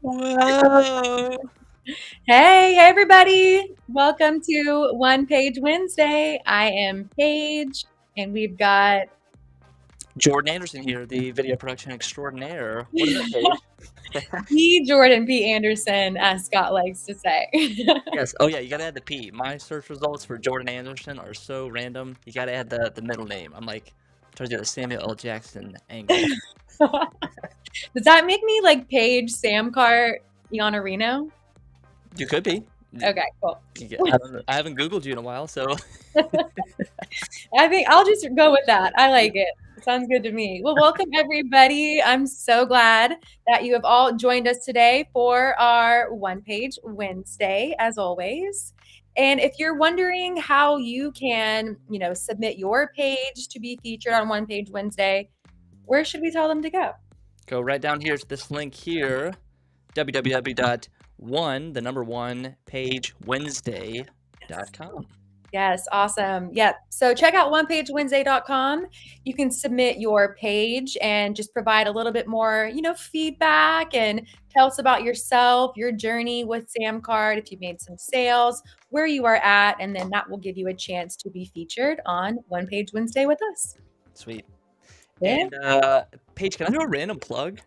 Whoa. Hey everybody. Welcome to One Page Wednesday. I am Paige and we've got Jordan Anderson here, the video production extraordinaire. What is up, Paige? the Jordan P. Anderson, as Scott likes to say. Yes. Oh, yeah, you gotta add the P. My search results for Jordan Anderson are so random. You gotta add the middle name. I'm like trying to do the Samuel L. Jackson angle. Does that make me like Paige, Sam Cart, Iana Reno? You could be. Okay, cool. I haven't Googled you in a while, so I think I'll just go with that. I like it. Sounds good to me. Well, welcome everybody. I'm so glad that you have all joined us today for our One Page Wednesday, as always. And if you're wondering how you can, submit your page to be featured on One Page Wednesday, where should we tell them to go? go right down here to this link here, www.1pagewednesday.com. Yes, awesome. Yep. So check out onepagewednesday.com. You can submit your page and just provide a little bit more, feedback and tell us about yourself, your journey with Samcard, if you've made some sales, where you are at, and then that will give you a chance to be featured on One Page Wednesday with us. Sweet. Yeah. And Paige, can I do a random plug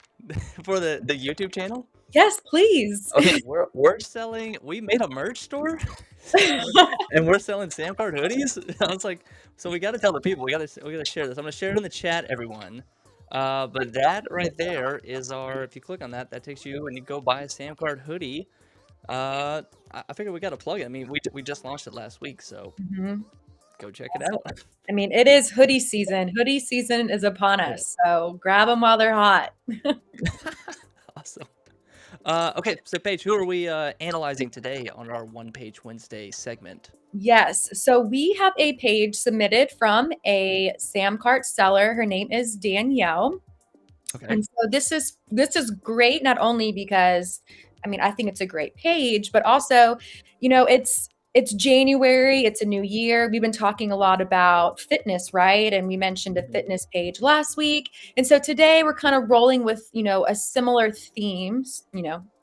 for the YouTube channel? Yes, please. Okay, we're selling. We made a merch store, and we're selling Samcard hoodies. I was like, so we got to tell the people. We got to share this. I'm gonna share it in the chat, everyone. But that right there is our. If you click on that, that takes you and you go buy a Samcard hoodie. I figured we got to plug it. I mean, we just launched it last week, so go check it out. I mean, it is hoodie season. Hoodie season is upon us, so grab them while they're hot. Awesome. Okay, so Paige, who are we analyzing today on our One Page Wednesday segment? Yes. So we have a page submitted from a Samcart seller. Her name is Danielle. Okay. And so this is great, not only because I think it's a great page, but also, it's January, it's a new year. We've been talking a lot about fitness, right? And we mentioned a fitness page last week. And so today we're kind of rolling with, a similar theme,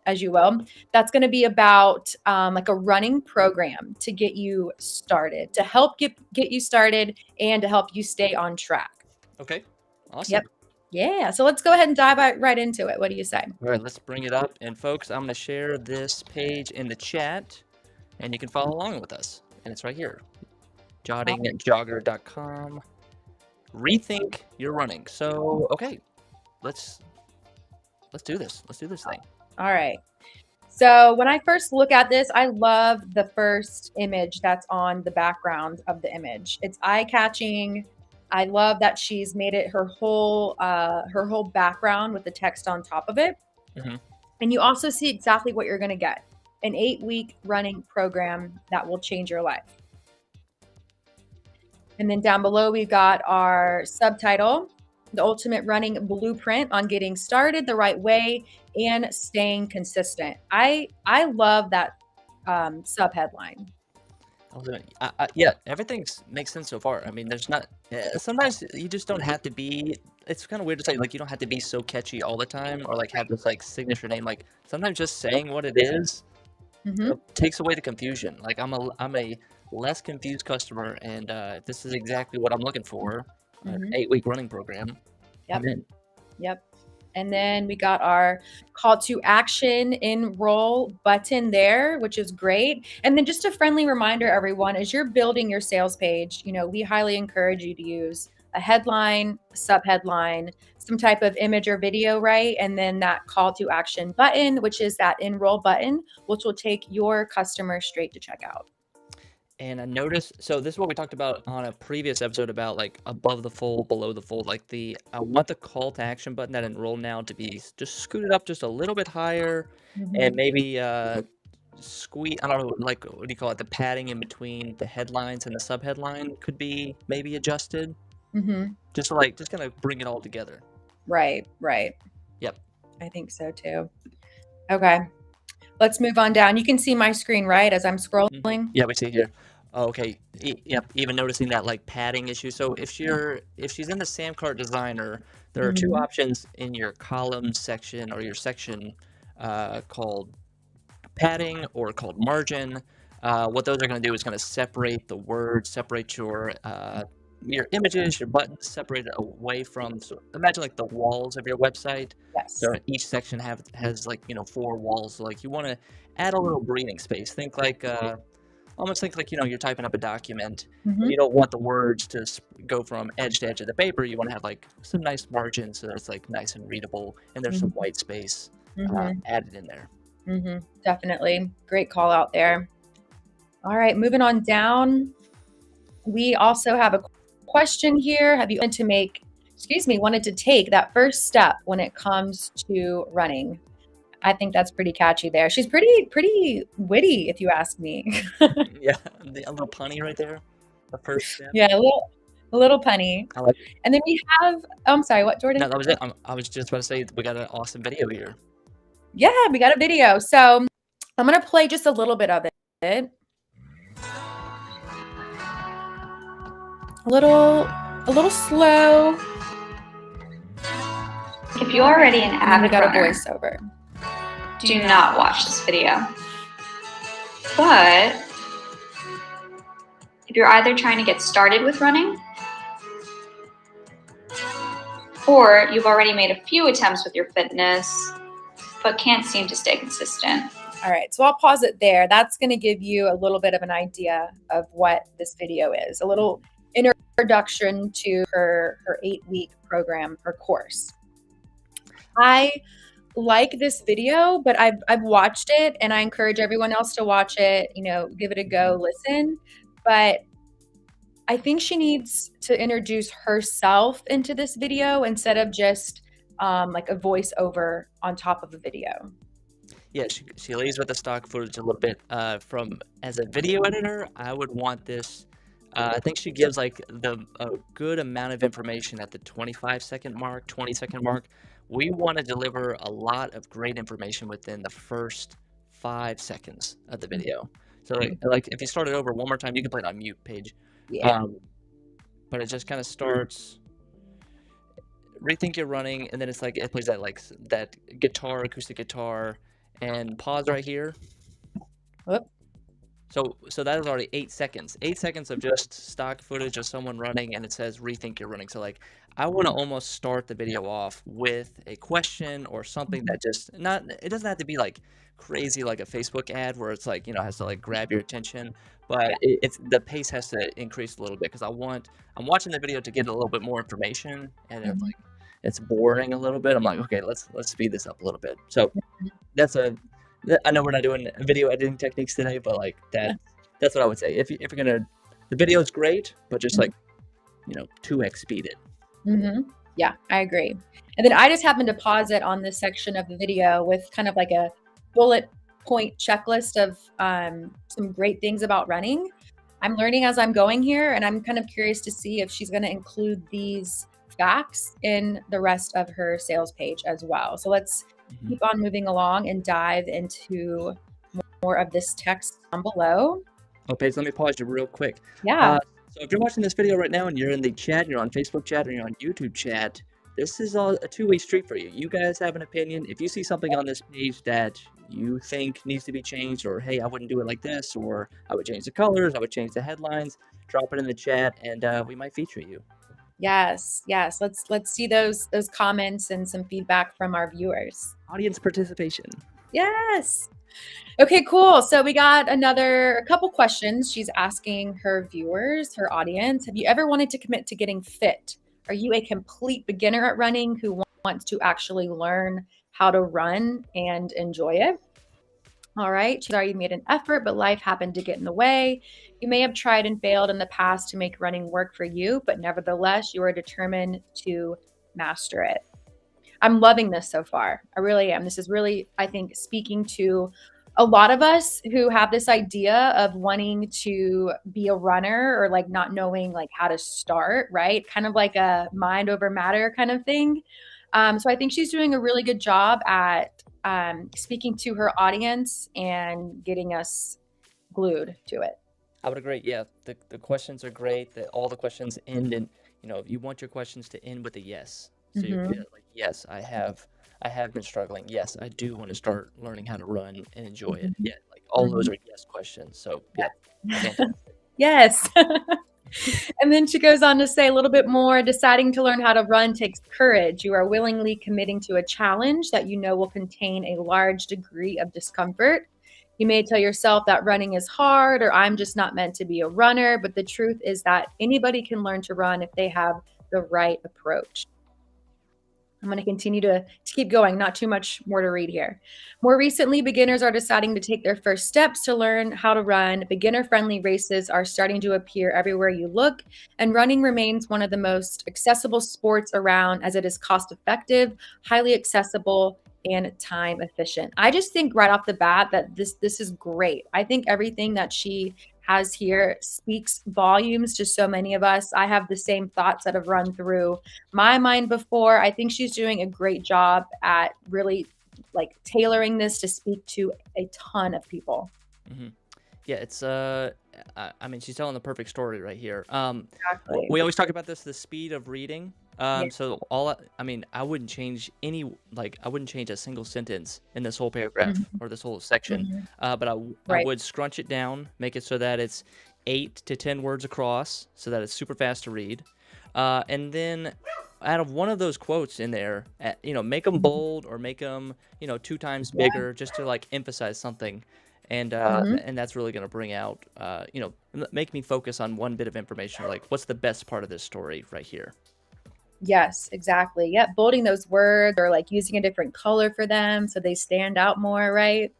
as you will. That's going to be about like a running program to get you started, to help get you started and to help you stay on track. Okay. Awesome. Yep. Yeah. So let's go ahead and dive right into it. What do you say? All right, let's bring it up. And folks, I'm going to share this page in the chat, and you can follow along with us. And it's right here. Jogging@jogger.com. Rethink your running. So, okay, let's do this. Let's do this thing. All right. So when I first look at this, I love the first image that's on the background of the image. It's eye-catching. I love that she's made it her whole background with the text on top of it. Mm-hmm. And you also see exactly what you're going to get. An 8-week running program that will change your life. And then down below, we've got our subtitle, The Ultimate Running Blueprint on Getting Started the Right Way and Staying Consistent. I love that sub-headline. Yeah, everything makes sense so far. I mean, there's not. Sometimes you just don't have to be. It's kind of weird to say, like, you don't have to be so catchy all the time, or like have this like signature name. Like sometimes just saying what it is takes away the confusion. Like I'm a less confused customer, and this is exactly what I'm looking for. An 8-week running program. Yep. I'm in. Yep. And then we got our call to action enroll button there, which is great. And then just a friendly reminder, everyone, as you're building your sales page, we highly encourage you to use a headline, a sub-headline, some type of image or video, right? And then that call to action button, which is that enroll button, which will take your customer straight to checkout. And I noticed, so this is what we talked about on a previous episode about like above the fold, below the fold. Like I want the call to action button, that enroll now, to be just scooted up just a little bit higher, and maybe squeeze. I don't know, like what do you call it? The padding in between the headlines and the sub headline could be maybe adjusted. Just kind of bring it all together. Right. Yep. I think so too. Okay. Let's move on down. You can see my screen, right, as I'm scrolling? Yeah, we see it here. Oh, okay. Yep. Even noticing that like padding issue. So if she's in the Samcart Designer, there are two options in your column section or your section called padding or called margin. What those are going to do is going to separate the words, separate your images, your buttons, separate it away from. So imagine like the walls of your website. Yes. So each section has like 4 walls. So like you want to add a little breathing space. Think like almost think like you're typing up a document. And Mhm. you don't want the words to go from edge to edge of the paper. You want to have like some nice margins so that it's like nice and readable, and there's some Mhm. white space Mhm. added in there. Definitely. Great call out there. All right, moving on down. We also have a question here. Have you wanted to take that first step when it comes to running? I think that's pretty catchy there. She's pretty witty, if you ask me. Yeah, a little punny right there. The first step. Yeah, a little punny. I like it. And then we have I'm sorry, what, No, Jordan? that was it. I was just about to say we got an awesome video here. Yeah, we got a video. So I'm gonna play just a little bit of it. A little slow. If you're already an And then we avid got a runner, voiceover. do not watch this video. But if you're either trying to get started with running, or you've already made a few attempts with your fitness, but can't seem to stay consistent. All right, so I'll pause it there. That's going to give you a little bit of an idea of what this video is, a little introduction to her 8-week program or course. I like this video, but I've watched it, and I encourage everyone else to watch it, give it a go, listen. But I think she needs to introduce herself into this video instead of just like a voiceover on top of a video. Yeah, she leads with the stock footage a little bit. From as a video editor, I would want this. I think she gives like a good amount of information at the 25-second mark, 20-second mark. We want to deliver a lot of great information within the first 5 seconds of the video. So like if you start it over one more time, you can play it on mute, Paige. Yeah. But it just kind of starts. Rethink you're running, and then it's like it plays that guitar, acoustic guitar, and pause right here. Whoop. So that is already 8 seconds. 8 seconds of just stock footage of someone running, and it says rethink you're running. So like I want to almost start the video off with a question or something that just not it doesn't have to be like crazy like a Facebook ad where it's like has to like grab your attention, but it's the pace has to increase a little bit because I'm watching the video to get a little bit more information, and if like it's boring a little bit, I'm like, okay, let's speed this up a little bit. So I know we're not doing video editing techniques today, but like that's what I would say. If you're gonna, the video is great, but just like 2x speed it. Yeah, I agree. And then I just happened to pause it on this section of the video with kind of like a bullet point checklist of some great things about running. I'm learning as I'm going here, and I'm kind of curious to see if she's going to include these facts in the rest of her sales page as well. So let's keep on moving along and dive into more of this text down below. Oh, Paige, let me pause you real quick. Yeah. So if you're watching this video right now and you're in the chat, you're on Facebook chat, or you're on YouTube chat, this is all a two-way street for you. You guys have an opinion. If you see something on this page that you think needs to be changed, or hey, I wouldn't do it like this, or I would change the colors, I would change the headlines, drop it in the chat, and we might feature you. Yes. Let's see those comments and some feedback from our viewers. Audience participation. Yes. Okay, cool. So we got a couple questions. She's asking her viewers, her audience, have you ever wanted to commit to getting fit? Are you a complete beginner at running who wants to actually learn how to run and enjoy it? All right. She's already made an effort, but life happened to get in the way. You may have tried and failed in the past to make running work for you, but nevertheless, you are determined to master it. I'm loving this so far. I really am. This is really, I think, speaking to a lot of us who have this idea of wanting to be a runner or like not knowing like how to start, right? Kind of like a mind over matter kind of thing. So I think she's doing a really good job at speaking to her audience and getting us glued to it. I would agree. Yeah, the questions are great. All the questions end in, you want your questions to end with a yes. So you feel like, yes, I have I have been struggling. Yes, I do want to start learning how to run and enjoy it. Mhm. Yeah, like all those Mhm. are yes questions. So yeah, fantastic. Yes. And then she goes on to say a little bit more, deciding to learn how to run takes courage. You are willingly committing to a challenge that you know will contain a large degree of discomfort. You may tell yourself that running is hard or I'm just not meant to be a runner, but the truth is that anybody can learn to run if they have the right approach. I'm going to continue to keep going, not too much more to read here. More recently, beginners are deciding to take their first steps to learn how to run. Beginner friendly races are starting to appear everywhere you look, and running remains one of the most accessible sports around as it is cost effective, highly accessible, and time efficient. I just think right off the bat that this is great. I think everything that she has here speaks volumes to so many of us. I have the same thoughts that have run through my mind before. I think she's doing a great job at really like tailoring this to speak to a ton of people. hmm Yeah, it's I mean, she's telling the perfect story right here. Exactly. We always talk about this, the speed of reading. Yeah. So I mean, I wouldn't change I wouldn't change a single sentence in this whole paragraph Mhm. or this whole section. Mhm. But I Right. would scrunch it down, make it so that it's 8 to 10 words across, so that it's super fast to read. And then out of one of those quotes in there, make them bold or make them, 2 times Yeah. bigger, just to like emphasize something. Mhm. And that's really going to bring out, make me focus on one bit of information, like what's the best part of this story right here. Yes, exactly. Yep. Bolding those words or like using a different color for them so they stand out more, right?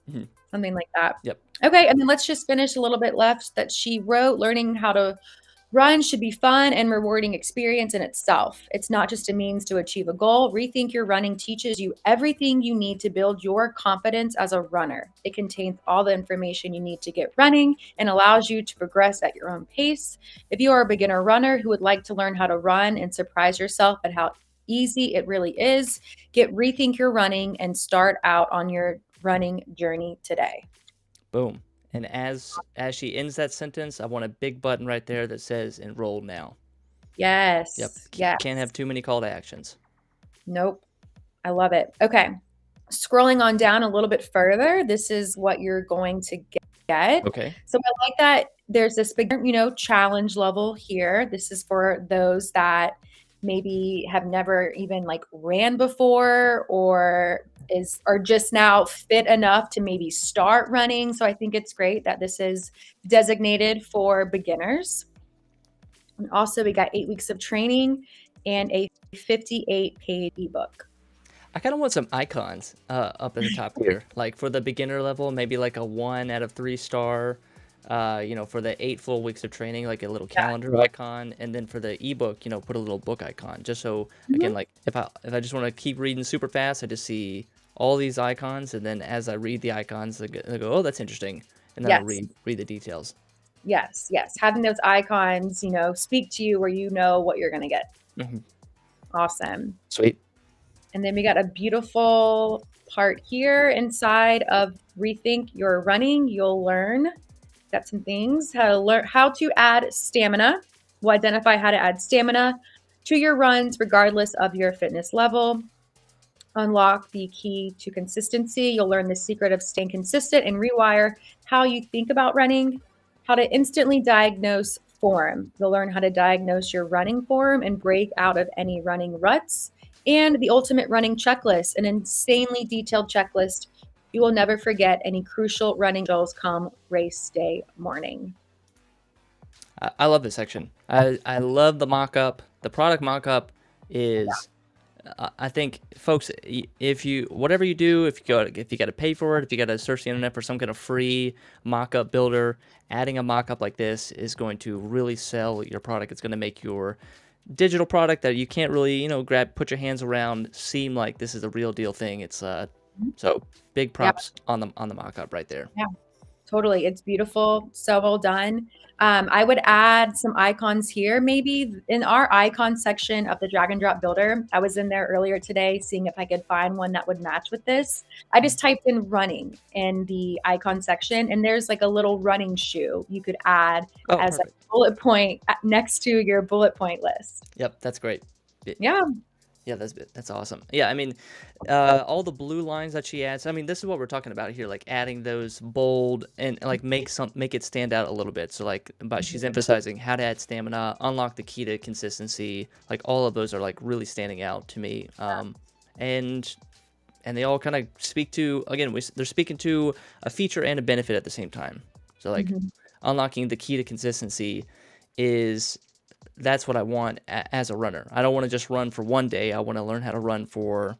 Mhm. Something like that. Yep. Okay. And then let's just finish a little bit left that she wrote. Learning how to run should be fun and rewarding experience in itself. It's not just a means to achieve a goal. Rethink Your Running teaches you everything you need to build your confidence as a runner. It contains all the information you need to get running and allows you to progress at your own pace. If you are a beginner runner who would like to learn how to run and surprise yourself at how easy it really is, get Rethink Your Running and start out on your running journey today. Boom. And as she ends that sentence, I want a big button right there that says enroll now. Yep. Yes. Can't Yes. have too many call to actions. Nope. I love it. Okay. Scrolling on down a little bit further, this is what you're going to get. Okay. So I like that there's this big, challenge level here. This is for those that maybe have never even like ran before or are just now fit enough to maybe start running. So I think it's great that this is designated for beginners. And also we got 8 weeks of training and a 58-page ebook. I kind of want some icons up at the top here. Like for the beginner level, maybe like a 1 out of 3 star. For the 8 full weeks of training, like a little calendar icon, and then for the ebook, put a little book icon. Just so again, Mhm. like if I just want to keep reading super fast, I just see all these icons, and then as I read the icons, I go, oh, that's interesting, and then I Yes. read the details. Yes. Yes. Having those icons, speak to you where you know what you're going to get. hmm Awesome. Sweet. And then we got a beautiful part here inside of Rethink Your Running. You'll learn got some things how to add stamina. We'll identify how to add stamina to your runs regardless of your fitness level. Unlock the key to consistency. You'll learn the secret of staying consistent and rewire how you think about running. How to instantly diagnose form. You'll learn how to diagnose your running form and break out of any running ruts. And the ultimate running checklist, an insanely detailed checklist. You will never forget any crucial running drills come race day morning. I love this section. I love the mock-up. The product mock-up is, I think, folks, if you whatever you do, if you got to pay for it, if you got to search the internet for some kind of free mock-up builder, adding a mock-up like this is going to really sell your product. It's going to make your digital product that you can't really, put your hands around, seem like this is a real deal thing. It's so big props on the mock-up right there. Yeah. Totally. It's beautiful. So well done. I would add some icons here, maybe in our icon section of the drag and drop builder. I was in there earlier today seeing if I could find one that would match with this. I just typed in running in the icon section, and there's like a little running shoe you could add as Perfect. a bullet point next to your bullet point list. Yep, that's great. Yeah. Yeah, that's awesome. Yeah, I mean, all the blue lines that she adds. I mean, this is what we're talking about here, like adding those bold and like make it stand out a little bit. So like, but she's Mhm. emphasizing how to add stamina, unlock the key to consistency. Like all of those are like really standing out to me. And they all kind of speak to again, they're speaking to a feature and a benefit at the same time. So like, Mhm. unlocking the key to consistency is that's what I want as a runner. I don't want to just run for one day. I want to learn how to run for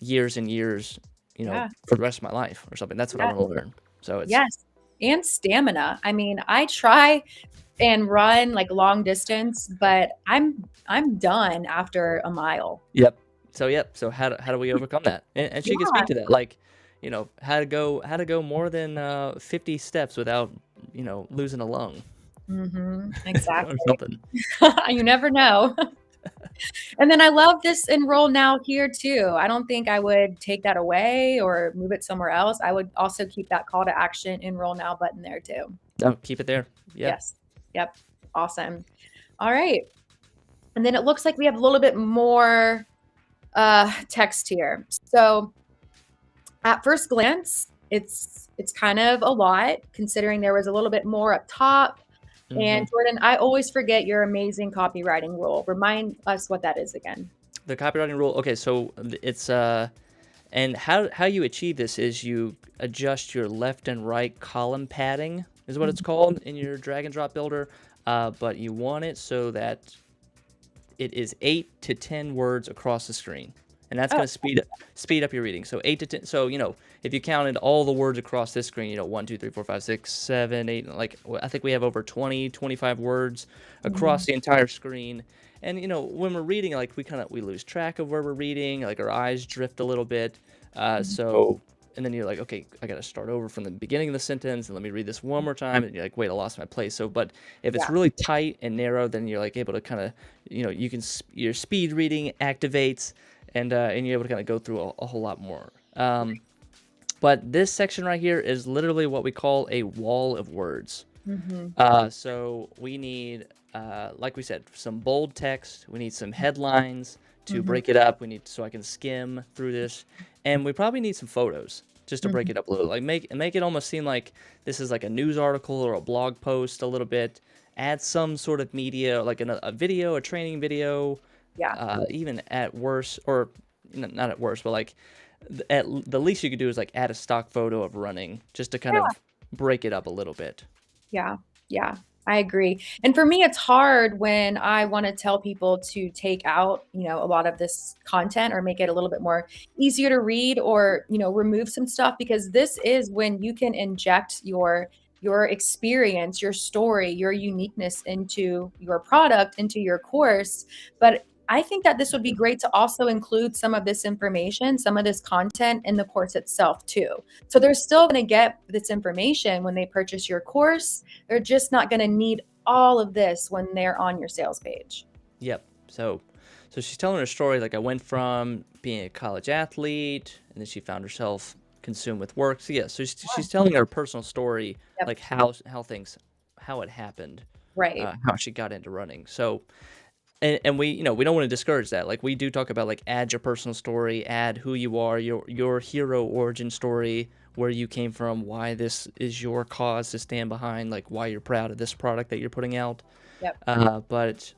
years and years, Yeah. for the rest of my life or something. That's what I Yeah. want to learn. So it's, Yes. And stamina. I mean, I try and run like long distance, but I'm done after a mile. yep. So, yep. So how do we overcome that? And she can Yeah. speak to that, like, how to go more than 50 steps without, losing a lung or Exactly. something. You never know. And then I love this enroll now here too. I don't think I would take that away or move it somewhere else. I would also keep that call to action enroll now button there too. No, keep it there. Yep. Yes. Yep. Awesome. All right. And then it looks like we have a little bit more text here. So at first glance, it's kind of a lot considering there was a little bit more up top. hmm And Jordan, I always forget your amazing copywriting rule. Remind us what that is again. The copywriting rule. Okay, so it's and how you achieve this is you adjust your left and right column padding is what it's Mhm. called in your drag and drop builder. But you want it so that it is 8 to 10 words across the screen, and that's Oh, going to speed up your reading. So 8 to 10. So if you counted all the words across this screen, 1, 2, 3, 4, 5, 6, 7, 8. Like I think we have over 20, 25 words across mhm. the entire screen. And when we're reading, like we lose track of where we're reading. Like our eyes drift a little bit. Mhm. So and then you're like, okay, I got to start over from the beginning of the sentence and let me read this one more time. And you're like, wait, I lost my place. So, but if it's Yeah. really tight and narrow, then you're like able to kind of, you can your speed reading activates, and you're able to kind of go through a whole lot more. But this section right here is literally what we call a wall of words. Mhm. So we need, like we said, some bold text. We need some headlines to Mhm. break it up. We need so I can skim through this, and we probably need some photos just to break Mhm. it up a little. Like make it almost seem like this is like a news article or a blog post a little bit. Add some sort of media, like a video, a training video, Yeah. even at worst, or not at worst, but like at the least you could do is like add a stock photo of running just to kind Yeah. of break it up a little bit. Yeah. Yeah. I agree. And for me, it's hard when I want to tell people to take out, a lot of this content or make it a little bit more easier to read or, remove some stuff because this is when you can inject your experience, your story, your uniqueness into your product, into your course. But I think that this would be great to also include some of this information, some of this content in the course itself too. So they're still going to get this information when they purchase your course. They're just not going to need all of this when they're on your sales page. Yep. So she's telling her story like I went from being a college athlete and then she found herself consumed with work. So yeah, so she's telling her personal story, Yep. like how it happened, Right. how she got into running. So and we we don't want to discourage that. Like we do talk about like add your personal story, add who you are, your hero origin story, where you came from, why this is your cause to stand behind, like why you're proud of this product that you're putting out. Yep. But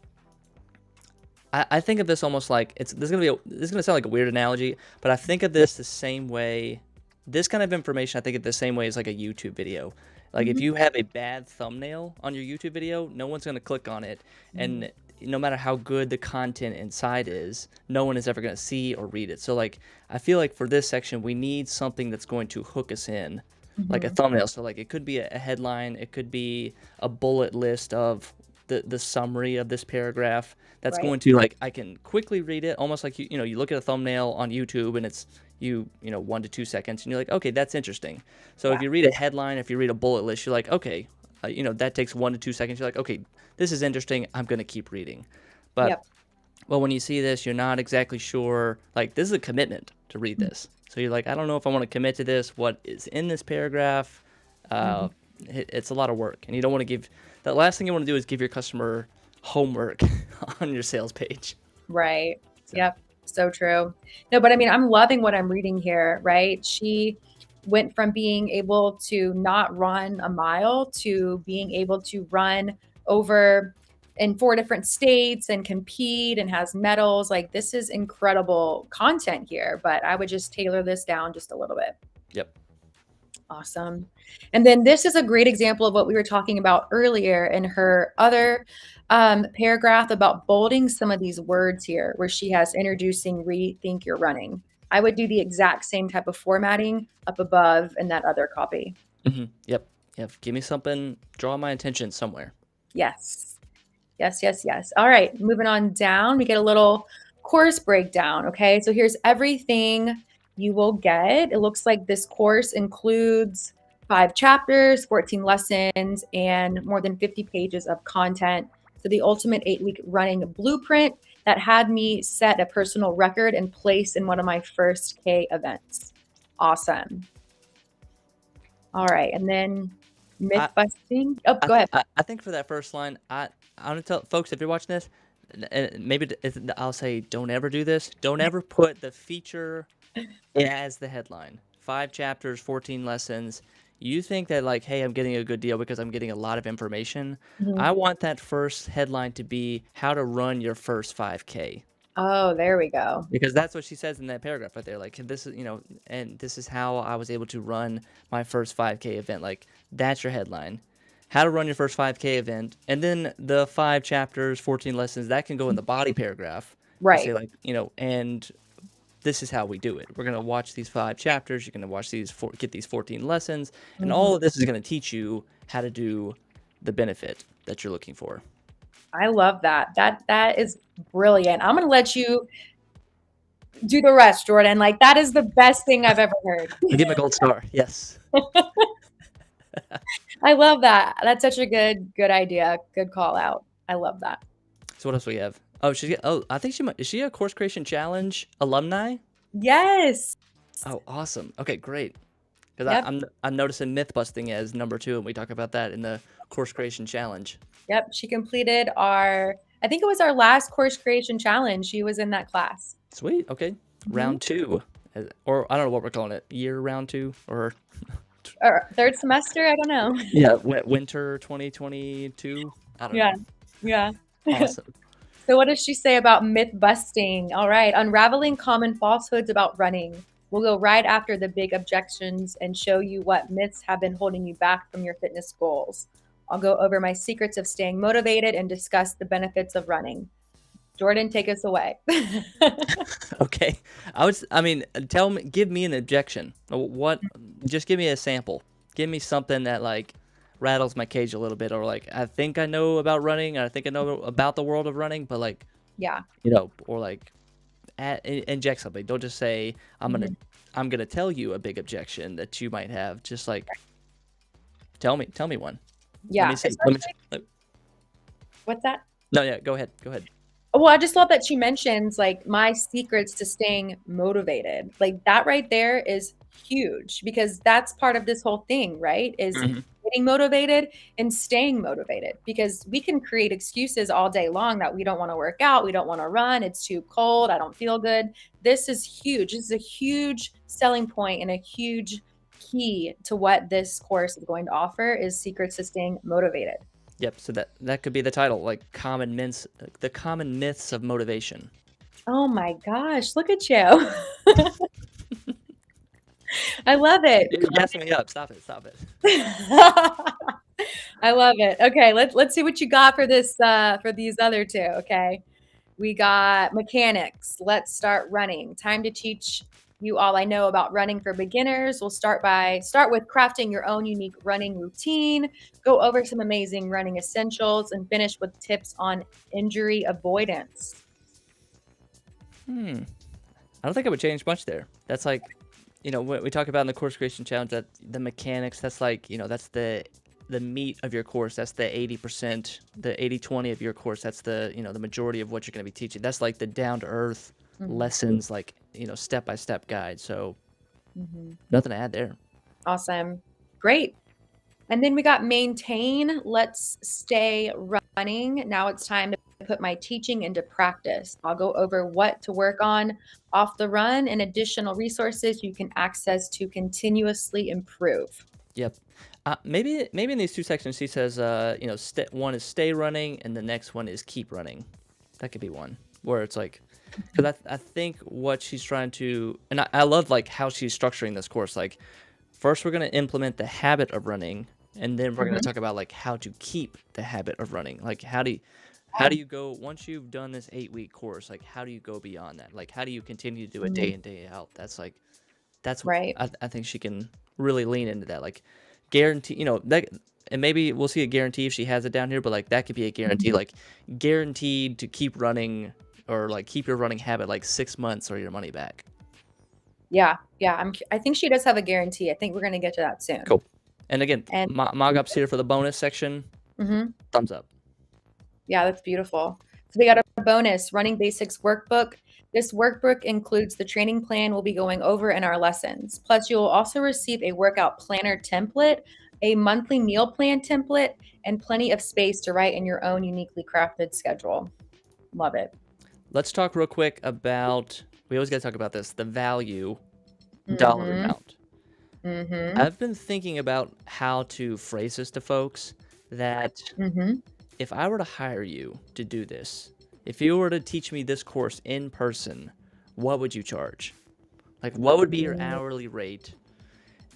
I think of this almost like this is gonna sound like a weird analogy, but I think of this the same way. This kind of information I think of the same way as like a YouTube video. Like if Mhm. you have a bad thumbnail on your YouTube video, no one's gonna click on it, Mhm. and no matter how good the content inside is, no one is ever gonna see or read it. So like I feel like for this section, we need something that's going to hook us in, like a Mhm. thumbnail. So like it could be a headline, it could be a bullet list of the summary of this paragraph that's Right. going to like I can quickly read it almost like you look at a thumbnail on YouTube and it's 1 to 2 seconds and you're like, okay, that's interesting. So if Yeah. you read a headline, if you read a bullet list, you're like, okay, that takes 1 to 2 seconds. You're like, okay, this is interesting, I'm going to keep reading. But Yep. well, when you see this, you're not exactly sure, like this is a commitment to read Mhm. this. So you're like, I don't know if I want to commit to this, what is in this paragraph. uh, Mhm. it's a lot of work, and you don't want to give the last thing you want to do is give your customer homework on your sales page. Right. So Yep. So true. No, but I mean, I'm loving what I'm reading here, right? She went from being able to not run a mile to being able to run over in 4 different states and compete and has medals. Like, this is incredible content here, but I would just tailor this down just a little bit. Yep. Awesome. And then this is a great example of what we were talking about earlier in her other paragraph about bolding some of these words here, where she has introducing rethink your running. I would do the exact same type of formatting up above in that other copy. Yep. Give me something, draw my attention somewhere. Yes. Yes, yes, yes. All right, moving on down, we get a little course breakdown. Okay, so here's everything you will get. It looks like this course includes 5 chapters, 14 lessons, and more than 50 pages of content. So the ultimate 8-week running blueprint that had me set a personal record and place in one of my first K events. Awesome. All right, and then myth busting. Oh, go ahead. I think for that first line, I want to tell folks, if you're watching this, maybe I'll say, don't ever do this. Don't ever put the feature as the headline. 5 chapters, 14 lessons. You think that, like, hey, I'm getting a good deal because I'm getting a lot of information. Mhm. I want that first headline to be how to run your first 5K. Oh, there we go. Because that's what she says in that paragraph right there. Like, this is, and this is how I was able to run my first 5K event. Like, that's your headline. How to run your first 5K event. And then the 5 chapters, 14 lessons, that can go in the body paragraph. You Right. say, like, and this is how we do it. We're going to watch these 5 chapters. You're going to watch get these 14 lessons. And all of this is going to teach you how to do the benefit that you're looking for. I love that. That is brilliant. I'm going to let you do the rest, Jordan. Like, that is the best thing I've ever heard. Give him a gold star. Yes. I love that. That's such a good idea. Good call out. I love that. So what else we have? Oh, I think is she a Course Creation Challenge alumni? Yes. Oh, awesome. Okay, great. Because Yep. I'm noticing myth busting as number 2, and we talk about that in the Course Creation Challenge. Yep. She completed I think it was our last Course Creation Challenge. She was in that class. Sweet. Okay. Round 2. Or I don't know what we're calling it. Year round 2 or third semester? I don't know. yeah, winter 2022. I don't know. Yeah. Awesome. So what does she say about myth busting? All right, unraveling common falsehoods about running. We'll go right after the big objections and show you what myths have been holding you back from your fitness goals. I'll go over my secrets of staying motivated and discuss the benefits of running. Jordan, take us away. Okay. Give me an objection. Just give me a sample. Give me something that, like, rattles my cage a little bit, or, like, I think I know about running, and I think I know about the world of running, but, like, Yeah. or, like, inject something. Don't just say, I'm gonna tell you a big objection that you might have. Just, like, tell me one. Yeah. What's that? No, yeah, go ahead. Well, I just love that she mentions, like, my secrets to staying motivated. Like, that right there is huge, because that's part of this whole thing, right? Is getting motivated and staying motivated, because we can create excuses all day long that we don't want to work out, we don't want to run, it's too cold, I don't feel good. This is huge. This is a huge selling point and a huge key to what this course is going to offer, is secrets to staying motivated. Yep. So that could be the title, like the common myths of motivation. Oh my gosh, look at you. I love it. You're messing me up. Stop it. I love it. Okay, let's see what you got for this for these other 2. Okay. We got mechanics. Let's start running. Time to teach you all I know about running for beginners. We'll start with crafting your own unique running routine, go over some amazing running essentials, and finish with tips on injury avoidance. I don't think I would change much there. That's like, what we talk about in the Course Creation Challenge, that the mechanics, that's like, that's the meat of your course. That's the 80%, the 80-20 of your course. That's the, the majority of what you're going to be teaching. That's like the down-to-earth lessons, like, step-by-step guide. So nothing to add there. Awesome. Great. And then we got maintain. Let's stay running. Now it's time to put my teaching into practice. I'll go over what to work on off the run and additional resources you can access to continuously improve. Yep. Maybe in these two sections she says, one is stay running and the next one is keep running. That could be one where it's like, because I think what she's trying to, and I love like how she's structuring this course. Like, first we're going to implement the habit of running, and then we're going to talk about like how to keep the habit of running. Like, how do you go once you've done this 8-week course? Like, how do you go beyond that? Like, how do you continue to do it day in, day out? That's Right. I think she can really lean into that. Like, guarantee, that, and maybe we'll see a guarantee if she has it down here, but like that could be a guarantee, like guaranteed to keep running or like keep your running habit like 6 months or your money back. Yeah. Yeah. I think she does have a guarantee. I think we're going to get to that soon. Cool. And again, And Mogup's here for the bonus section. Thumbs up. yeah, that's beautiful. So we got a bonus running basics workbook. This workbook includes the training plan we'll be going over in our lessons. Plus, you'll also receive a workout planner template, a monthly meal plan template, and plenty of space to write in your own uniquely crafted schedule. Love it. Let's talk real quick about, we always got to talk about this, the value dollar amount. I've been thinking about how to phrase this to folks that if I were to hire you to do this, if you were to teach me this course in person, what would you charge? Like, what would be your hourly rate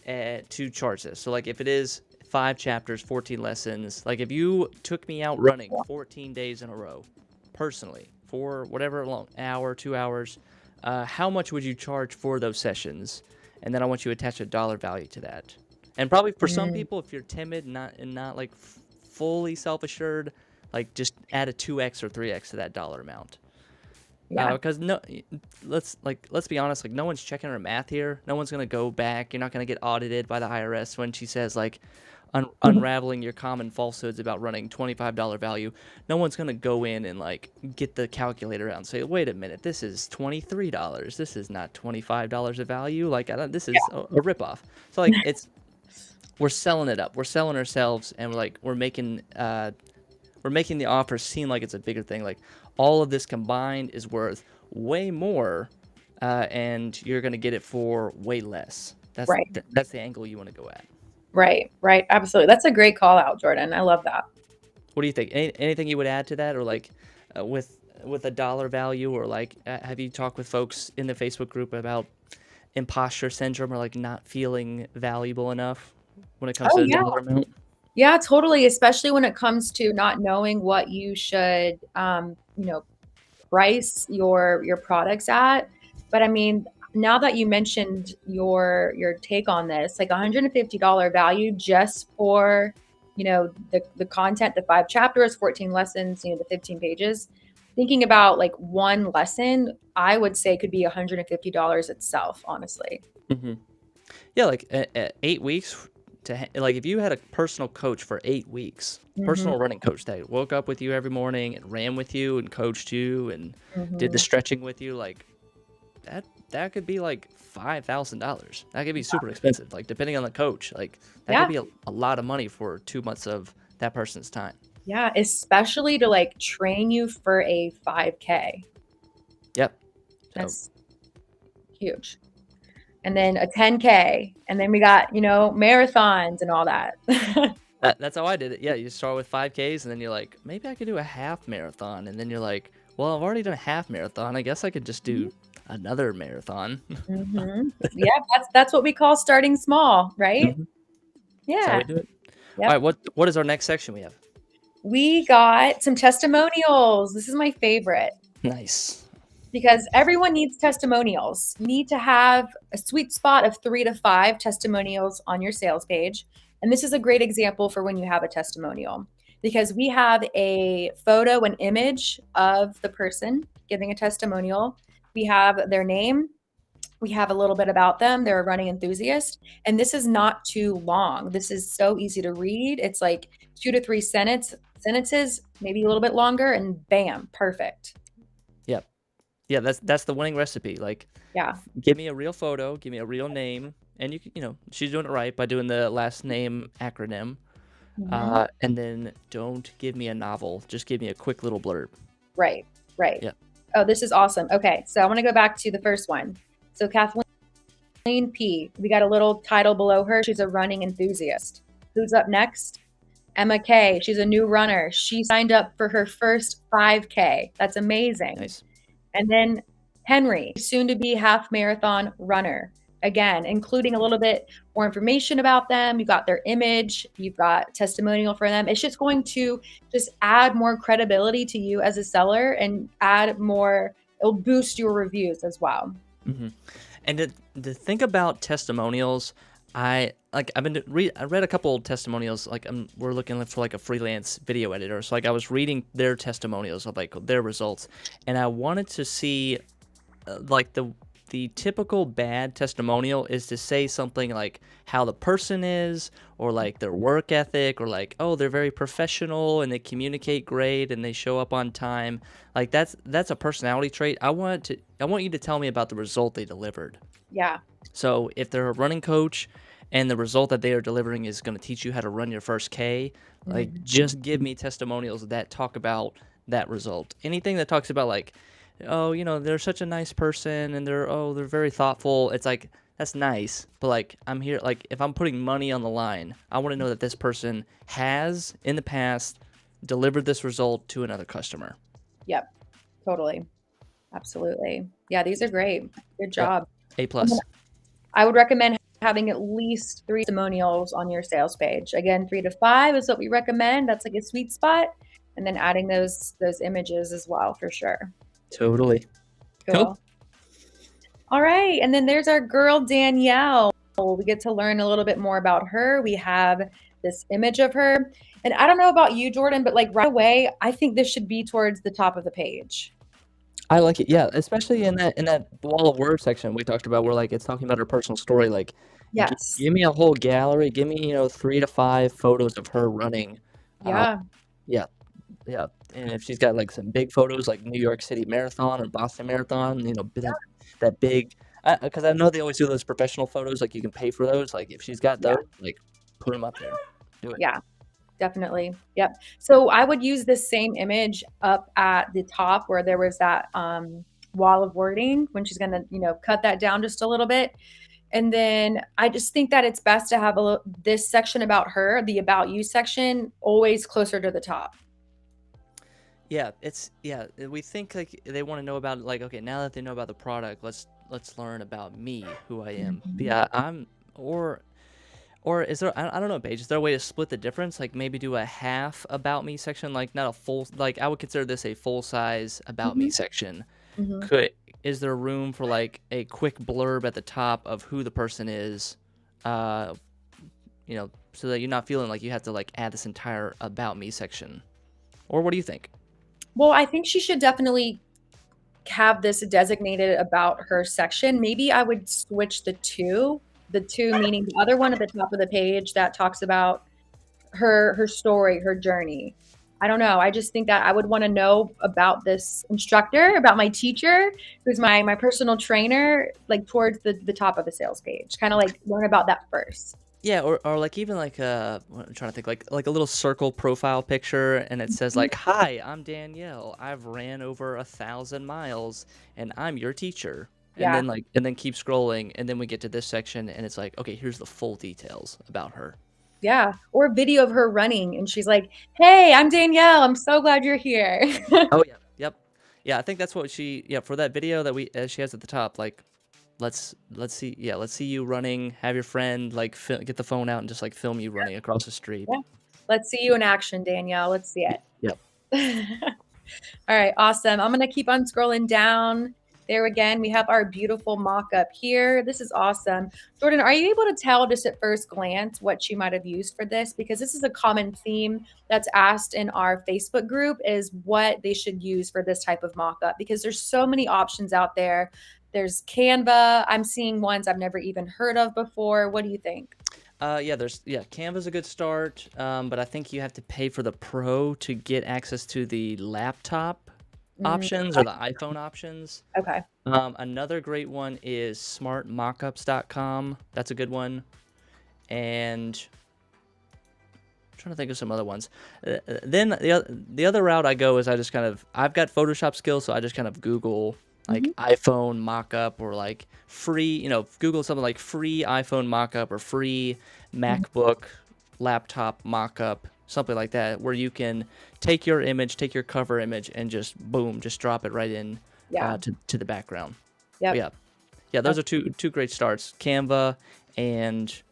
to charge this? So, like, if it is 5 chapters, 14 lessons, like, if you took me out running 14 days in a row, personally, for whatever long, hour, 2 hours, how much would you charge for those sessions? And then I want you to attach a dollar value to that. And probably for some people, if you're timid and not like fully self-assured, like just add a 2x or 3x to that dollar amount. Yeah. Because let's be honest, like no one's checking her math here. No one's gonna go back. You're not gonna get audited by the IRS when she says like unraveling your common falsehoods about running $25 value. No one's gonna go in and like get the calculator out and say, wait a minute, this is $23. This is not $25 of value. Like this is a ripoff. So like we're selling it up. We're selling ourselves, and we're making the offer seem like it's a bigger thing. Like all of this combined is worth way more, and you're gonna get it for way less. That's Right. That's the angle you want to go at. Right. Absolutely. That's a great call out, Jordan. I love that. What do you think? Anything you would add to that, or like with a dollar value, or like have you talked with folks in the Facebook group about imposter syndrome or like not feeling valuable enough when it comes to the dollar amount? Yeah, totally. Especially when it comes to not knowing what you should, price your products at. But I mean, now that you mentioned your take on this, like $150 value just for, the content, the 5 chapters, 14 lessons, the 15 pages. Thinking about like one lesson, I would say could be $150 itself, honestly. Yeah, like 8 weeks. Like if you had a personal coach for 8 weeks, personal running coach that woke up with you every morning and ran with you and coached you and did the stretching with you, like that could be like $5,000. That could be super expensive, like depending on the coach. Like that could be a lot of money for 2 months of that person's time. Yeah, especially to like train you for a 5K. Yep. That's huge. And then a 10K, and then we got, marathons and all that. That's how I did it. Yeah, you start with 5Ks, and then you're like, maybe I could do a half marathon. And then you're like, well, I've already done a half marathon. I guess I could just do another marathon. Yeah, that's what we call starting small, right? That's how Yeah. we do it. Yep. All right, what is our next section we have? We got some testimonials. This is my favorite. Nice. Because everyone needs testimonials. You need to have a sweet spot of 3 to 5 testimonials on your sales page. And this is a great example for when you have a testimonial, because we have a photo and image of the person giving a testimonial. We have their name. We have a little bit about them. They're a running enthusiast. And this is not too long. This is so easy to read. It's like 2 to 3 sentences, maybe a little bit longer, and bam, perfect. Yep. Yeah, that's the winning recipe. Like, give me a real photo, give me a real name, and she's doing it right by doing the last name acronym. And then don't give me a novel, just give me a quick little blurb. Right, right. Yeah. Oh, this is awesome. Okay, so I want to go back to the first one. So Kathleen P, we got a little title below her. She's a running enthusiast. Who's up next? Emma K. She's a new runner. She signed up for her first 5K. That's amazing. Nice. And then Henry, soon to be half marathon runner. Again, including a little bit more information about them. You got their image, you've got testimonial for them. It's just going to just add more credibility to you as a seller and add more, it'll boost your reviews as well. Mm-hmm. And to think about testimonials, I read a couple testimonials. Like we're looking for like a freelance video editor, so like I was reading their testimonials of like their results, and I wanted to see like the typical bad testimonial is to say something like how the person is, or like their work ethic, or like, oh, they're very professional and they communicate great and they show up on time. Like that's a personality trait. I want you to tell me about the result they delivered. Yeah. So if they're a running coach and the result that they are delivering is going to teach you how to run your first K, like just give me testimonials that talk about that result. Anything that talks about like, oh, they're such a nice person and they're very thoughtful. It's like, that's nice, but like I'm here, like if I'm putting money on the line, I want to know that this person has in the past delivered this result to another customer. Yep. Totally. Absolutely. Yeah, these are great. Good job. Yep. A+. I would recommend having at least 3 testimonials on your sales page. Again, 3 to 5 is what we recommend. That's like a sweet spot. And then adding those images as well, for sure. Totally. Cool. All right. And then there's our girl, Danielle. We get to learn a little bit more about her. We have this image of her. And I don't know about you, Jordan, but like right away, I think this should be towards the top of the page. I like it, yeah, especially in that wall of words section we talked about, where like it's talking about her personal story. Like, Yes. give me a whole gallery. Give me 3 to 5 photos of her running. Yeah. Yeah, yeah. And if she's got like some big photos, like New York City Marathon or Boston Marathon, that big. Because I know they always do those professional photos. Like you can pay for those. Like if she's got those, like put them up there. Do it. Yeah. Definitely. Yep. So I would use this same image up at the top where there was that wall of wording when she's going to, cut that down just a little bit. And then I just think that it's best to have this section about her, the about you section, always closer to the top. Yeah, we think like they want to know about, like, okay, now that they know about the product, let's learn about me, who I am. But yeah, or is there, I don't know, Paige, is there a way to split the difference? Like maybe do a half about me section, like not a full, like I would consider this a full size about me section. Is there room for like a quick blurb at the top of who the person is, so that you're not feeling like you have to like add this entire about me section? Or what do you think? Well, I think she should definitely have this designated about her section. Maybe I would switch the two meaning the other one at the top of the page that talks about her story, her journey. I don't know. I just think that I would want to know about this instructor, about my teacher, who's my personal trainer, like towards the top of the sales page. Kind of like learn about that first. Yeah, or like even like I'm trying to think, like a little circle profile picture, and it says like, "Hi, I'm Danielle. I've ran over 1,000 miles, and I'm your teacher." And then keep scrolling, and then we get to this section, and it's like, okay, here's the full details about her. Yeah, or a video of her running, and she's like, "Hey, I'm Danielle. I'm so glad you're here." Oh yeah, yep, yeah. I think that's what for that video that she has at the top. Like, let's see you running. Have your friend like get the phone out and just like film you running across the street. Yeah. Let's see you in action, Danielle. Let's see it. Yep. All right, awesome. I'm gonna keep on scrolling down. There again, we have our beautiful mock-up here. This is awesome. Jordan, are you able to tell just at first glance what you might have used for this? Because this is a common theme that's asked in our Facebook group, is what they should use for this type of mock-up, because there's so many options out there. There's Canva. I'm seeing ones I've never even heard of before. What do you think? Canva's a good start, but I think you have to pay for the Pro to get access to the laptop options or the iPhone options. Okay. Another great one is smartmockups.com. That's a good one. And trying to think of some other ones. Then the other route I go is I've got Photoshop skills, so I just kind of Google like iPhone mock-up or like free, Google something like free iPhone mock-up or free MacBook laptop mock-up, something like that, where you can take your image, take your cover image, and just boom, just drop it right in to the background. Yep. Yeah, those are two great starts: Canva and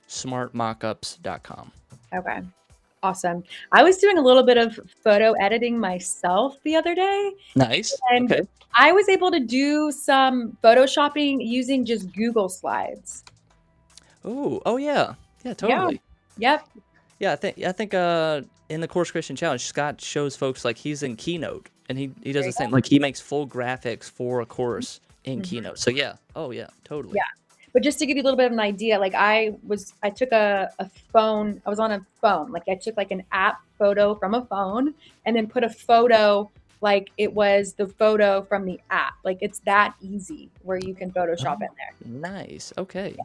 smartmockups.com. Okay. Awesome. I was doing a little bit of photo editing myself the other day. Nice. And Okay. I was able to do some photoshopping using just Google Slides. Oh yeah. Yeah, totally. Yep. Yeah, I think in the Course Creation Challenge, Scott shows folks like he's in Keynote and he does the same. Like he makes full graphics for a course in Keynote. So yeah. Oh yeah, totally. Yeah. But just to give you a little bit of an idea, like I took a phone, I was on a phone, like I took like an app photo from a phone and then put a photo like it was the photo from the app. Like it's that easy where you can Photoshop in there. Nice. Okay.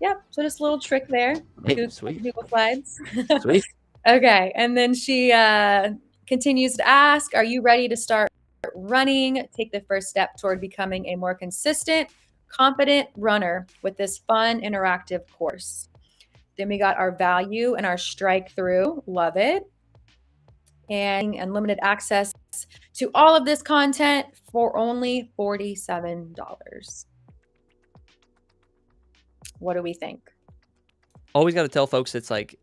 Yep. So just a little trick there. Hey, sweet. Google Slides. Sweet. Okay. And then she continues to ask, are you ready to start running? Take the first step toward becoming a more consistent, confident runner with this fun, interactive course. Then we got our value and our strike through. Love it. And unlimited access to all of this content for only $47. What do we think? Always got to tell folks it's like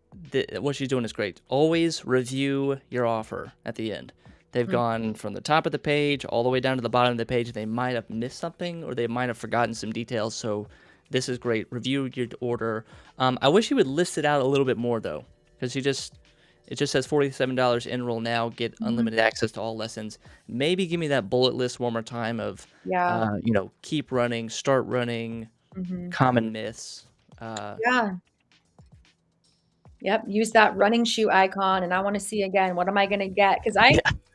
what she's doing is great. Always review your offer at the end. They've gone from the top of the page all the way down to the bottom of the page. They might have missed something or they might have forgotten some details. So this is great. Review your order. I wish you would list it out a little bit more though, because it just says $47, enroll now, get unlimited access to all lessons. Maybe give me that bullet list one more time of, keep running, start running, common myths. Yep. Use that running shoe icon. And I want to see again, what am I going to get? Because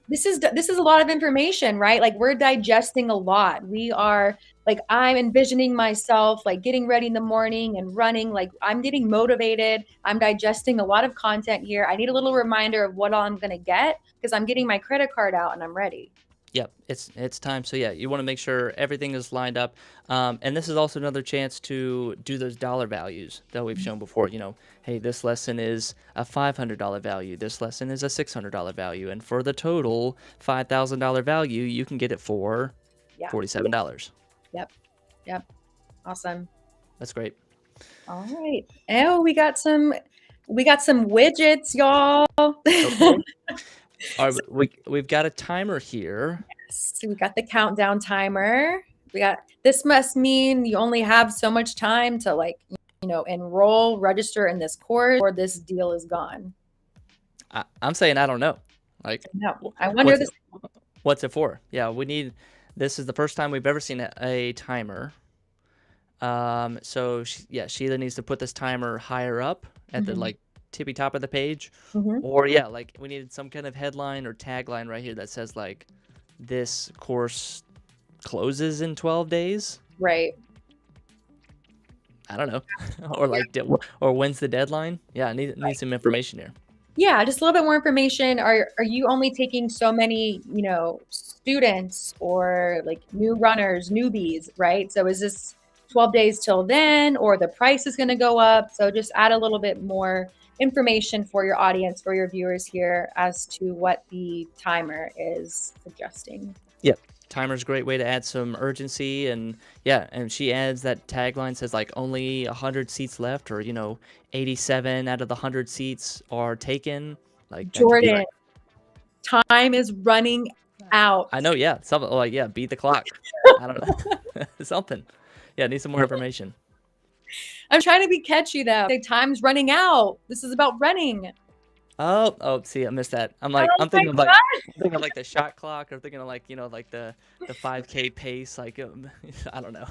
this is a lot of information, right? Like we're digesting a lot. We are like, I'm envisioning myself like getting ready in the morning and running. Like I'm getting motivated. I'm digesting a lot of content here. I need a little reminder of what all I'm going to get because I'm getting my credit card out and I'm ready. Yep, it's time. So yeah, you want to make sure everything is lined up. And this is also another chance to do those dollar values that we've shown before. Hey, this lesson is a $500 value. This lesson is a $600 value. And for the total $5,000 value, you can get it for $47. Yep. Awesome. That's great. All right. Oh, we got some widgets, y'all. Okay. All right, we've got a timer here. Yes, we got the countdown timer. This must mean you only have so much time to enroll, register in this course, or this deal is gone. I'm saying I don't know. No, I wonder what's it for? Yeah, this is the first time we've ever seen a timer. So she either needs to put this timer higher up at the tippy top of the page, or we needed some kind of headline or tagline right here that says like this course closes in 12 days, right? I don't know. or when's the deadline? I need some information here. Just a little bit more information. Are you only taking so many students or like new runners, newbies, right? So is this 12 days till then, or the price is going to go up? So just add a little bit more information for your audience, for your viewers here as to what the timer is suggesting. Yep. Timer's a great way to add some urgency. And she adds that tagline says like only 100 seats left, or 87 out of the 100 seats are taken. Like Jordan, time is running out. I know. Yeah. Something like, beat the clock. I don't know. Something. Need some more information. I'm trying to be catchy though. The time's running out. This is about running. Oh, see, I missed that. I'm thinking of like the shot clock, or thinking of like the 5K pace. Like I don't know.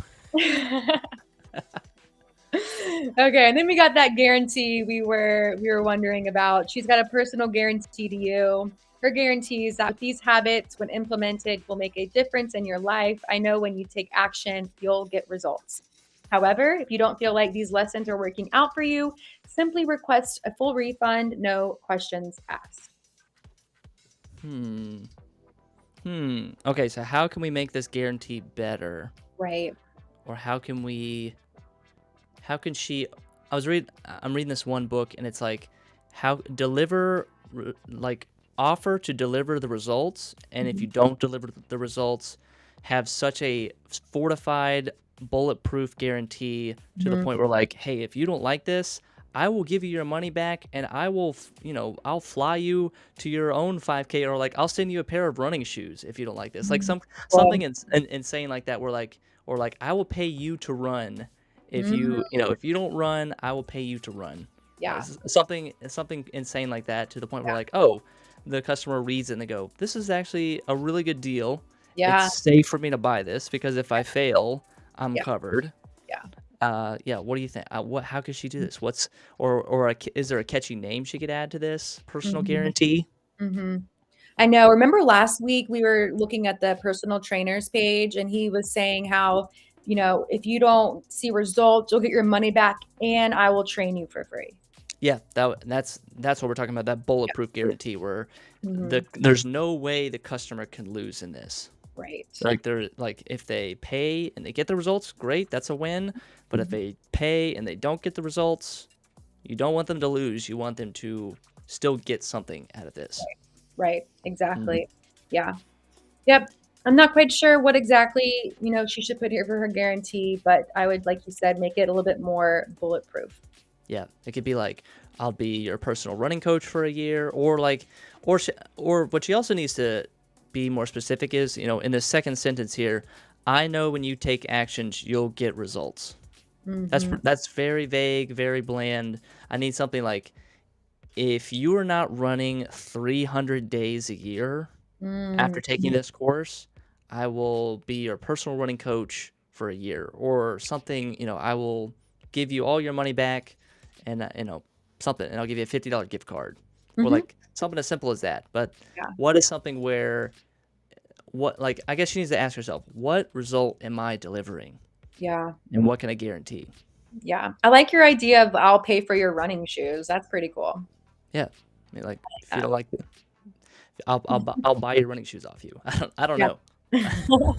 Okay, and then we got that guarantee we were wondering about. She's got a personal guarantee to you. Her guarantees that these habits, when implemented, will make a difference in your life. I know when you take action, you'll get results. However, if you don't feel like these lessons are working out for you, simply request a full refund, no questions asked. Hmm. Okay, so how can we make this guarantee better? Right. Or how can she I'm reading this one book and it's like how deliver like offer to deliver the results, and if Mhm. you don't deliver the results, have such a fortified bulletproof guarantee to the Mhm. point where like, hey, if you don't like this, I will give you your money back, and I will I'll fly you to your own 5K, or like I'll send you a pair of running shoes if you don't like this, like Mhm. something Well, insane like that, where like, or like I will pay you to run if mhm. if you don't run, I will pay you to run. Yeah. Something insane like that, to the point where like, oh, the customer reads it and they go, this is actually a really good deal. It's Yeah. safe for me to buy this because if I fail, I'm Yeah. covered. Yeah. Yeah. What do you think? How could she do Yeah. this? Is there a catchy name she could add to this personal Mhm. guarantee? Mhm. I know. Remember last week we were looking at the personal trainer's page and he was saying how, if you don't see results, you'll get your money back and I will train you for free. Yeah, that's what we're talking about. That Yep. bulletproof guarantee, where Mhm. there's no way the customer can lose in this. Right. Like they're like, if they pay and they get the results, great, that's a win. But if Mhm. they pay and they don't get the results, you don't want them to lose. You want them to still get something out of this. Right. Mm. Exactly. Yeah. Yep. I'm not quite sure what exactly, she should put here for her guarantee, but I would, like you said, make it a little bit more bulletproof. Yeah, it could be like, I'll be your personal running coach for a year, or like, or what she also needs to be more specific is, in the second sentence here, I know when you take actions, you'll get results. Mhm. That's very vague, very bland. I need something like, if you are not running 300 days a year Mm. after taking this course, I will be your personal running coach for a year, or something. I will give you all your money back, and something, and I'll give you a $50 gift card, or Mhm. like something as simple as that. But Yeah. what is something where, what, like, I guess she needs to ask herself, what result am I delivering, Yeah. and what can I guarantee? Yeah. I like your idea of I'll pay for your running shoes. That's pretty cool. Yeah, I mean, like, if you Yeah. don't like, I'll buy your running shoes off you. I don't Yeah. know.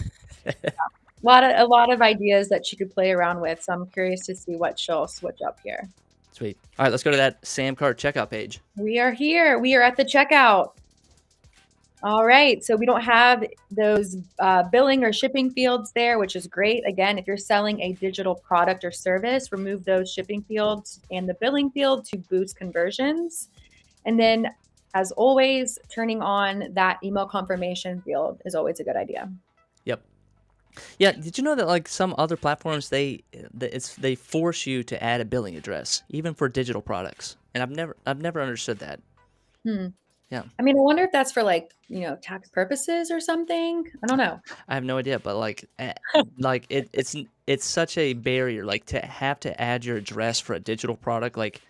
A lot of ideas that she could play around with. So I'm curious to see what she'll switch up here. Sweet. All right, let's go to that Sam Cart checkout page. We are here. We are at the checkout. All right. So we don't have those billing or shipping fields there, which is great. Again, if you're selling a digital product or service, remove those shipping fields and the billing field to boost conversions. And then, as always, turning on that email confirmation field is always a good idea. Yep. Yeah, did you know that like some other platforms, they force you to add a billing address even for digital products, and I've never understood that. Hmm. Yeah, I mean, I wonder if that's for tax purposes or something. I don't know. I have no idea, but like it's such a barrier, like, to have to add your address for a digital product. Like,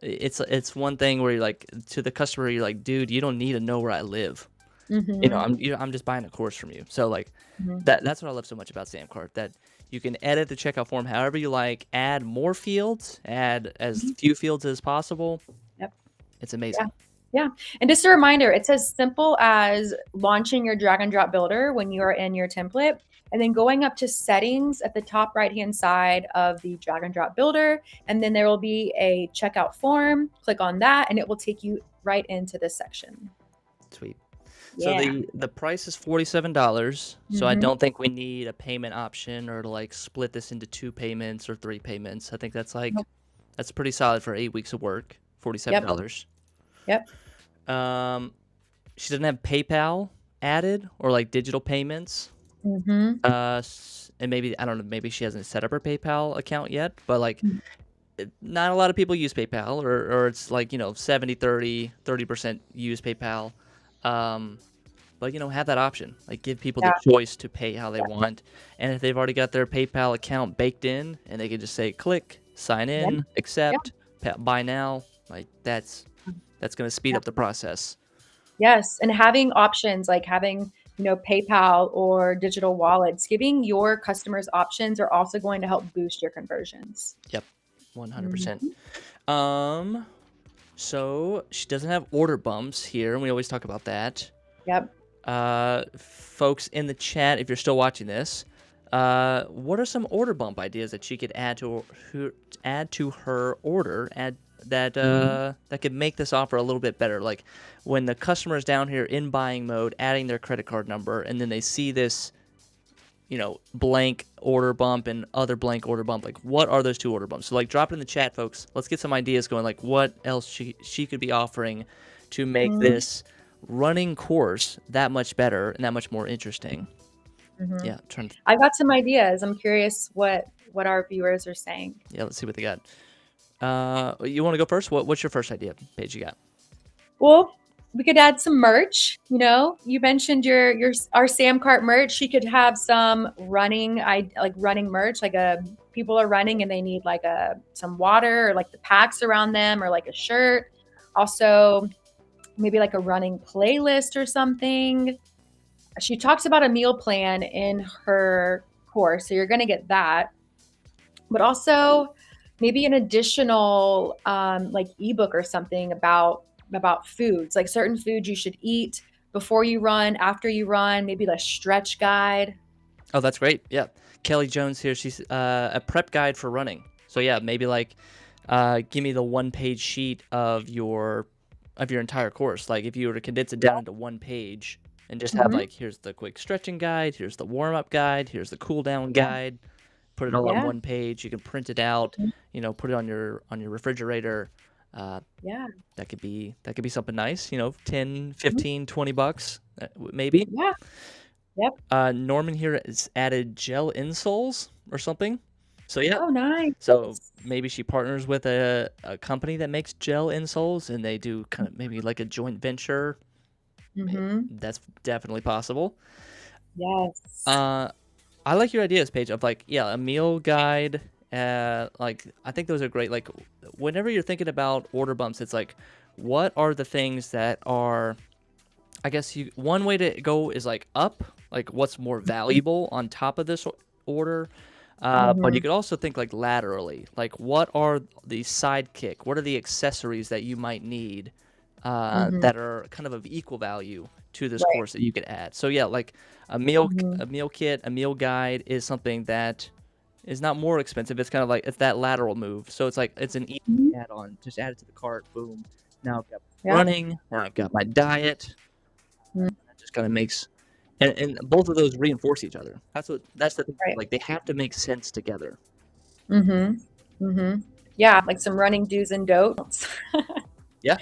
it's one thing where you're like, to the customer, you're like, dude, you don't need to know where I live. Hmm. I'm just buying a course from you. So like, Hmm. that's what I love so much about Samcart, that you can edit the checkout form however you like, add more fields, add as few fields as possible. Yep. It's Yeah. amazing. Yeah. And just a reminder, it's as simple as launching your drag and drop builder when you are in your template, and then going up to settings at the top right-hand side of the drag and drop builder. And then there will be a checkout form. Click on that, and it will take you right into this section. Sweet. So Yeah. the price is $47. So I Hmm. don't think we need a payment option, or to like split this into 2 payments or 3 payments. I think that's pretty solid for 8 weeks of work. Yep. $47. Yep. Um, she doesn't have PayPal added, or like digital payments. Hmm. And maybe, I don't know, maybe she hasn't set up her PayPal account yet, but like, not a lot of people use PayPal, or it's like, 30% use PayPal. But have that option, like, give people the Yeah. choice to pay how they want. And if they've already got their PayPal account baked in, and they can just say click, sign Yep. in, Yep. accept, buy now, like, that's going to speed Yep. up the process. Yes, and having options, like having PayPal or digital wallets. Giving your customers options are also going to help boost your conversions. Yep, 100%. Mhm. So she doesn't have order bumps here, and we always talk about that. Yep. Folks in the chat, if you're still watching this, what are some order bump ideas that she could add to her order, that could make this offer a little bit better? Like when the customer is down here in buying mode, adding their credit card number, and then they see this, blank order bump and other blank order bump. Like, what are those two order bumps? So, like, drop it in the chat, folks. Let's get some ideas going. Like, what else she could be offering to make Mhm. this running course that much better and that much more interesting. Mhm. Yeah, I got some ideas. I'm curious what our viewers are saying. Yeah, let's see what they got. You want to go first? What's your first idea, Paige? You got? Well, we could add some merch. You mentioned our Sam Cart merch. She could have some running merch. Like people are running and they need like some water or like the packs around them or like a shirt. Also, maybe like a running playlist or something. She talks about a meal plan in her course, so you're going to get that. But also maybe an additional like ebook or something about foods, like certain foods you should eat before you run, after you run, maybe a stretch guide. Oh, that's great. Yeah, Kelly Jones here. She's a prep guide for running. So yeah, maybe like give me the 1-page sheet of your entire course. Like if you were to condense it down into 1 page and just have like, here's the quick stretching guide, here's the warm up guide, here's the cool down guide. Put it all on 1 page. You can print it out. Put it on your refrigerator. Yeah. That could be something nice. 10, 15, $20, maybe. Yeah. Yep. Norman here has added gel insoles or something. So yeah. Oh, nice. So maybe she partners with a company that makes gel insoles, and they do kind of maybe like a joint venture. That's definitely possible. Yes. I like your ideas, Paige, of like, a meal guide. Like, I think those are great. Like, whenever you're thinking about order bumps, it's like, what are the things that are, I guess one way to go is like up, like what's more valuable on top of this order. But you could also think like laterally, like what are the sidekick? What are the accessories that you might need that are kind of equal value to this course that you could add? So yeah, like a meal kit, a meal guide is something that is not more expensive. It's kind of like, it's that lateral move. So it's like, it's an easy add-on. Just add it to the cart. Boom. Now I've got running. Now I've got my diet. That just kind of makes, and both of those reinforce each other. That's the thing. Right. Like, they have to make sense together. Yeah, like some running do's and don'ts. Yeah.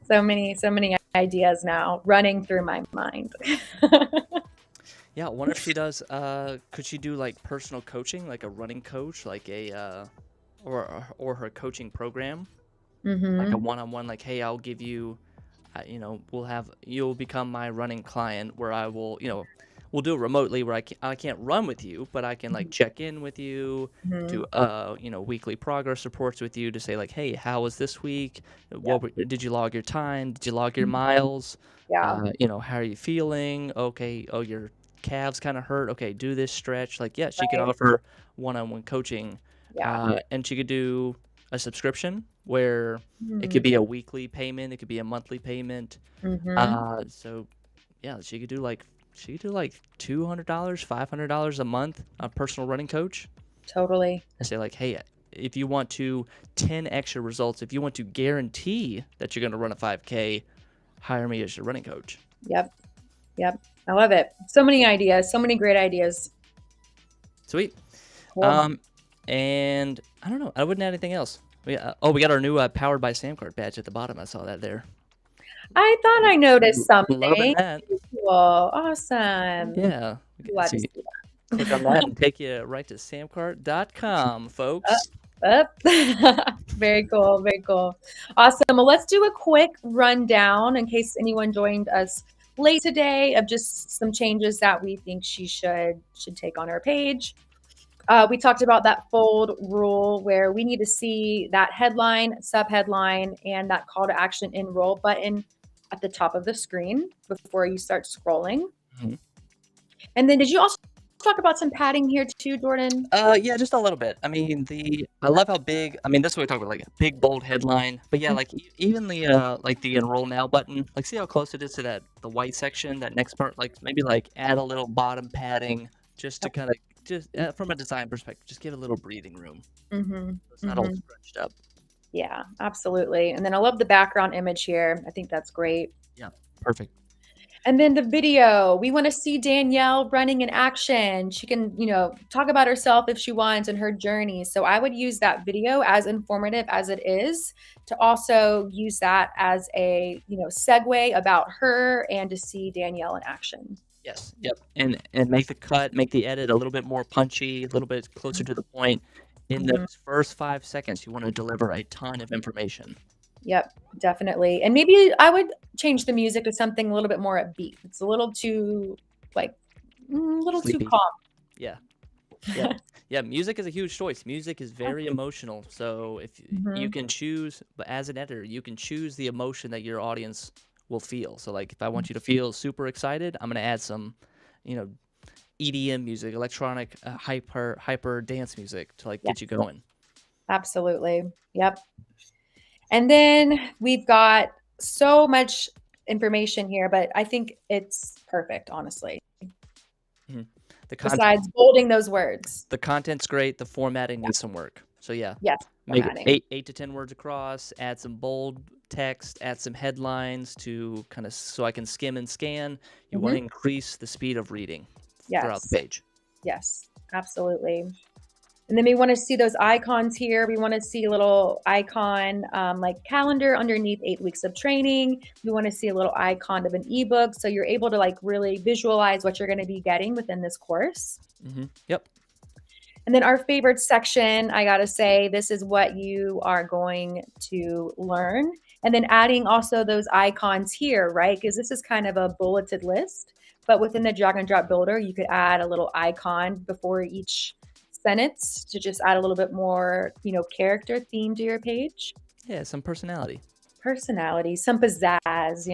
So many ideas now running through my mind. Yeah, I wonder if she does. Could she do like personal coaching, like a running coach, like a or her coaching program, like a one-on-one? Like, hey, I'll give you, you'll become my running client, where I will, we'll do it remotely, where I can't run with you, but I can like check in with you, do weekly progress reports with you to say like, hey, how was this week? Did you log your time? Did you log your miles? Yeah. How are you feeling? Okay, oh, your calves kind of hurt. Okay, do this stretch. Like, yeah, she could offer one-on-one coaching. Yeah. And she could do a subscription where it could be a weekly payment, it could be a monthly payment. So yeah, she could do like $200, $500 a month, a personal running coach. Totally. And say like, hey, if you want 10 extra results, if you want to guarantee that you're going to run a 5K, hire me as your running coach. Yep. I love it. So many ideas, so many great ideas. Sweet. Cool. And I don't know, I wouldn't add anything else. We got our new Powered by Sam card badge at the bottom. I saw that there. I thought I noticed something. Loving that. Cool. Awesome. Yeah. Glad to see that. Click on that and take you right to samcart.com, folks. Very cool. Very cool. Awesome. Well, let's do a quick rundown in case anyone joined us late today of just some changes that we think she should take on her page. We talked about that fold rule where we need to see that headline, subheadline, and that call to action enroll button at the top of the screen before you start scrolling. And then did you also talk about some padding here too, Jordan? Yeah, just a little bit. I mean, I love how big. I mean, this is what we talk about, like a big bold headline. But yeah, like even like the enroll now button. Like, see how close it is to the white section, that next part. Like maybe like add a little bottom padding just to kind of just from a design perspective, just give it a little breathing room. Mm-hmm. So it's not all scrunched up. Yeah, absolutely. And then I love the background image here. I think that's great. Yeah, perfect. And then the video, we want to see Danielle running in action. She can, talk about herself if she wants and her journey. So I would use that video, as informative as it is, to also use that as a, segue about her and to see Danielle in action. Yes. Yep. And make the edit a little bit more punchy, a little bit closer to the point. In those first 5 seconds, you want to deliver a ton of information. Yep, definitely. And maybe I would change the music to something a little bit more upbeat. It's a little too Sleepy. too calm. Yeah. Yeah. Yeah, music is a huge choice. Music is very emotional. So if you can choose, but as an editor, you can choose the emotion that your audience will feel. So like if I want you to feel super excited, I'm going to add some, EDM music, electronic hyper dance music to get you going. Absolutely. Yep. And then we've got so much information here, but I think it's perfect, honestly. Besides bolding those words. The content's great. The formatting needs some work. So yeah. Yes. Make it 8 to 10 words across, add some bold text, add some headlines to so I can skim and scan. You want to increase the speed of reading throughout the page. Yes, absolutely. And then we want to see those icons here. We want to see a little icon like calendar underneath 8 weeks of training. We want to see a little icon of an ebook. So you're able to really visualize what you're going to be getting within this course. Yep. And then our favorite section, I got to say, this is what you are going to learn. And then adding also those icons here, right? Because this is kind of a bulleted list. But within the drag and drop builder, you could add a little icon before each sentence to just add a little bit more, character theme to your page. Yeah, some personality. Some pizzazz,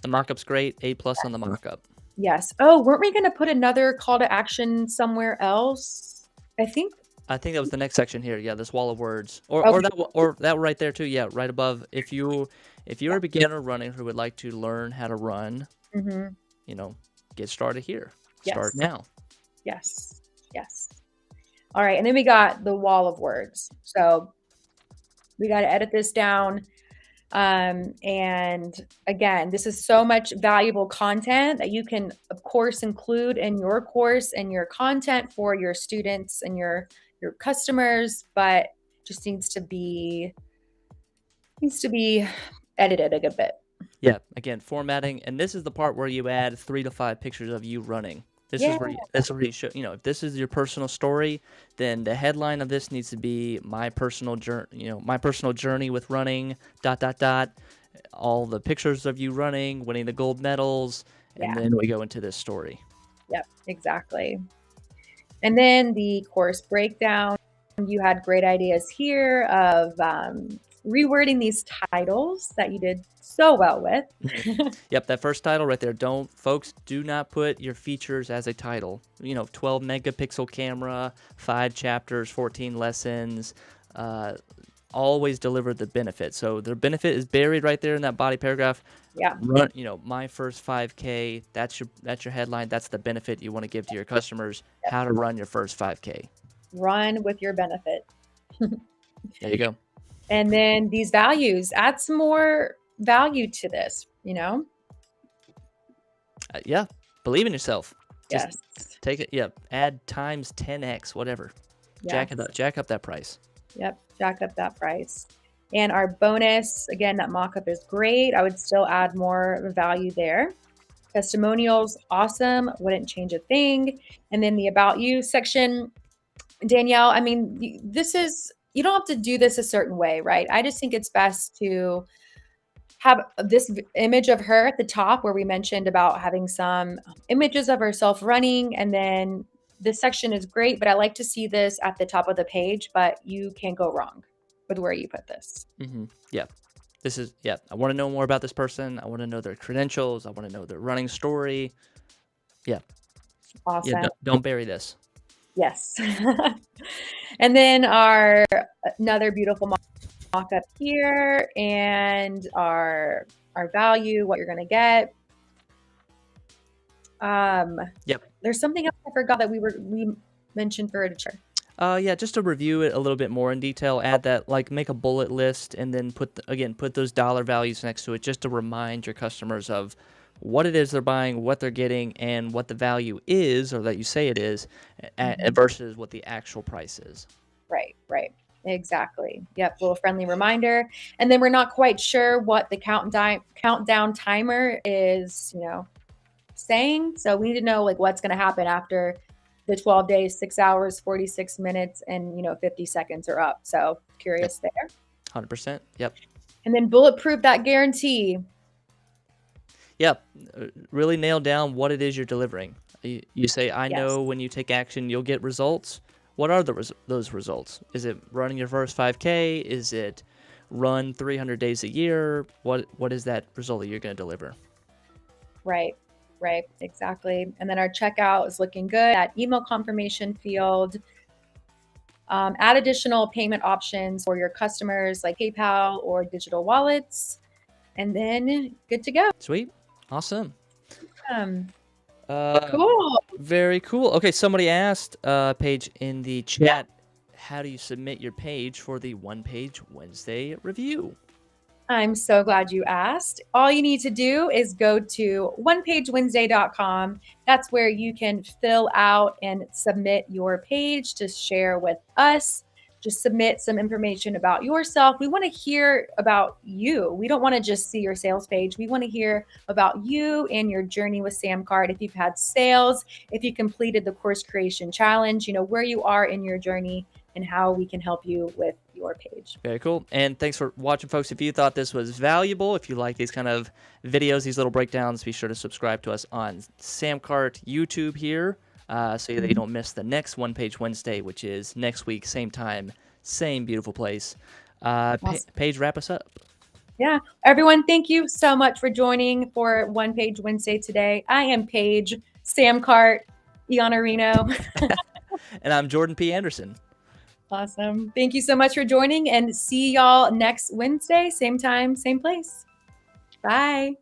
The mockup's great. A+ on the mockup. Yes. Oh, weren't we going to put another call to action somewhere else? I think that was the next section here. Yeah, this wall of words, or that right there too. Yeah, right above. If you're a beginner running who would like to learn how to run, get started here. Start now. Yes. All right, and then we got the wall of words. So we got to edit this down. And again, this is so much valuable content that you can, of course, include in your course and your content for your students and your customers, but just needs to be edited a good bit. Yeah, again, formatting, and this is the part where you add 3 to 5 pictures of you running. This is where you show, if this is your personal story, then the headline of this needs to be my personal journey with running, ... all the pictures of you running, winning the gold medals, and then we go into this story. Yep, exactly. And then the course breakdown, you had great ideas here of rewording these titles that you did so well with. Yep, that first title right there. Do not put your features as a title. 12 megapixel camera, 5 chapters, 14 lessons. Always deliver the benefit. So the benefit is buried right there in that body paragraph. Yeah. Run, my first 5K. That's your headline. That's the benefit you want to give to your customers. How to run your first 5K. Run with your benefit. There you go. And then these values, add some more value to this, Yeah. Believe in yourself. Yes. Take it. Yeah. Add times 10x, whatever. Yes. Jack up that price. Yep. Jack up that price. And our bonus, again, that mock-up is great. I would still add more value there. Testimonials, awesome. Wouldn't change a thing. And then the about you section, Danielle, I mean, you don't have to do this a certain way, right? I just think it's best to have this image of her at the top where we mentioned about having some images of herself running. And then this section is great, but I like to see this at the top of the page, but you can't go wrong with where you put this. Yeah. I want to know more about this person. I want to know their credentials. I want to know their running story. Yeah. Awesome. Yeah. Don't bury this. Yes. And then another beautiful mock-up here, and our value, what you're going to get. Yep. There's something else I forgot that we mentioned for it to share. Yeah, just to review it a little bit more in detail, add that, like, make a bullet list and then put those dollar values next to it just to remind your customers of what it is they're buying, what they're getting, and what the value is, or that you say it is, versus what the actual price is. Right. Exactly. Yep. Little friendly reminder. And then we're not quite sure what the countdown timer is, saying. So we need to know like what's going to happen after the 12 days, 6 hours, 46 minutes, and 50 seconds are up. So curious there. 100%. Yep. And then bulletproof that guarantee. Yep. Really nail down what it is you're delivering. You say, I Yes. know when you take action, you'll get results. What are those results? Is it running your first 5K? Is it run 300 days a year? What is that result that you're going to deliver? Right. Exactly. And then our checkout is looking good. That email confirmation field. Add additional payment options for your customers like PayPal or digital wallets. And then good to go. Sweet. Awesome. Cool. Very cool. Okay, somebody asked, Paige, in the chat, how do you submit your page for the One Page Wednesday review? I'm so glad you asked. All you need to do is go to onepagewednesday.com. That's where you can fill out and submit your page to share with us. Just submit some information about yourself. We want to hear about you. We don't want to just see your sales page. We want to hear about you and your journey with SamCart. If you've had sales, if you completed the course creation challenge, where you are in your journey and how we can help you with your page. Very cool. And thanks for watching, folks. If you thought this was valuable, if you like these kind of videos, these little breakdowns, be sure to subscribe to us on SamCart YouTube here, so that you don't miss the next One Page Wednesday, which is next week, same time, same beautiful place. Awesome. Paige, wrap us up. Yeah. Everyone, thank you so much for joining for One Page Wednesday today. I am Paige, SamCart, Iannarino. And I'm Jordan P. Anderson. Awesome. Thank you so much for joining, and see y'all next Wednesday, same time, same place. Bye.